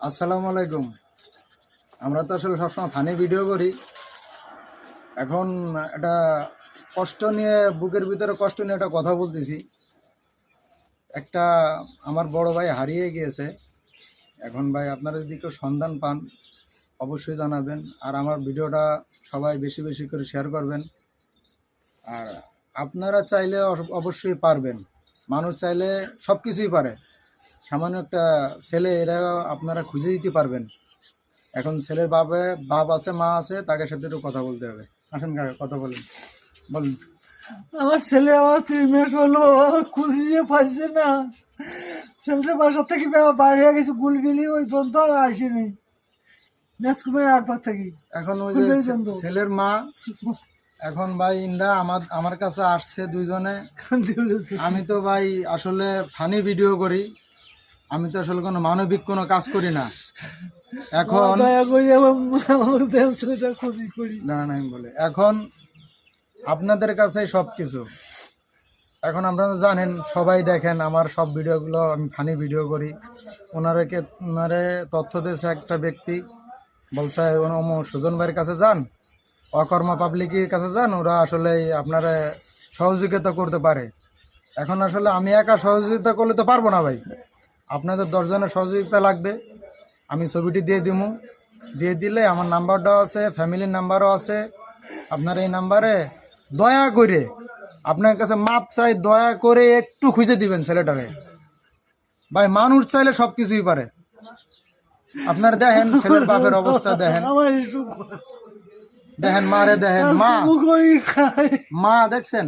আসসালামু আলাইকুম। আমরা তো আসলে সবসময় ফানি ভিডিও করি। এখন একটা কষ্ট নিয়ে, বুকের ভিতরে কষ্ট নিয়ে একটা কথা বলতেছি। একটা আমার বড় ভাই হারিয়ে গিয়েছে। এখন ভাই আপনারা যদি কেউ সন্ধান পান অবশ্যই জানাবেন, আর আমার ভিডিওটা সবাই বেশি বেশি করে শেয়ার করবেন। আর আপনারা চাইলে অবশ্যই পারবেন, মানুষ চাইলে সব কিছুই পারে। সামান্য একটা ছেলে, এরা আপনারা খুঁজে দিতে পারবেন। এখন ছেলের বাপ আছে, মা আছে, তাকে সাথে একটু কথা বলতে হবে। আসেন কাকা, কথা বলেন, বলুন। আমার ছেলে আমার 3 মাস হলো, বাবা খুঁজিয়ে পাইছে না। ছেলেটা বাসা থেকে বাইরে হয়ে গেছে, গুলবিলি ওই পর্যন্ত আর আসেনি। ম্যাচকুমের একবার থেকে এখন ওই যে ছেলের মা, এখন ভাই ইন্ডা আমার কাছে আসছে দুইজনে। আমি তো ভাই আসলে ফানি ভিডিও করি, আমি তো আসলে কোনো মানবিক কোনো কাজ করি না। এখন দাঁড়ান আমি বলে, এখন আপনাদের কাছে সব কিছু। এখন আপনারা জানেন, সবাই দেখেন আমার সব ভিডিওগুলো, আমি ফানি ভিডিও করি। ওনারে তথ্য দিয়েছে একটা ব্যক্তি, বলছে সুজন ভাইয়ের কাছে যান, অকর্মা পাবলিকের কাছে যান, ওরা আসলে আপনারা সহযোগিতা করতে পারে। এখন আসলে আমি একা সহযোগিতা করলে তো পারবো না ভাই, আপনাদের 10 জনের সহযোগিতা লাগবে। আমি ছবিটি দিয়ে দিলে আমার নাম্বারটাও আছে, ফ্যামিলির নাম্বারও আছে। আপনার এই নাম্বারে দয়া করে, আপনার কাছে মাপ চাই, দয়া করে একটু খুঁজে দিবেন ছেলেটাকে। ভাই মানুষ চাইলে সব কিছুই পারে। আপনার দেখেন ছেলের বাপের অবস্থা, দেখেন মারে, দেখেন মা দেখছেন,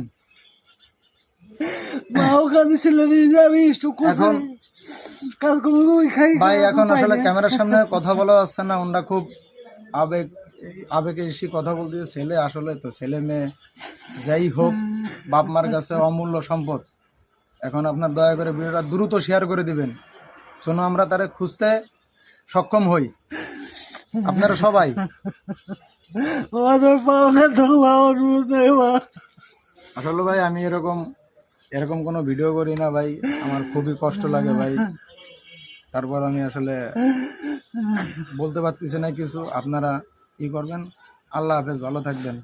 ভাই এখন আসলে ক্যামেরার সামনে কথা বলা যাচ্ছে না, ওনারা খুব আবেগে এসে কথা বলতে। ছেলে আসলে তো ছেলে মেয়ে যাই হোক, বাপ মার কাছে অমূল্য সম্পদ। এখন আপনার দয়া করে ভিডিওটা দ্রুত শেয়ার করে দিবেন, শোনো আমরা তারে খুঁজতে সক্ষম হই, আপনারা সবাই। আসলে ভাই আমি এরকম কোনো ভিডিও করি না ভাই, আমার খুবই কষ্ট লাগে ভাই। তারপর আমি আসলে বলতে পারতেছি না কিছু। আপনারা ই করবেন। আল্লাহ হাফেজ, ভালো থাকবেন।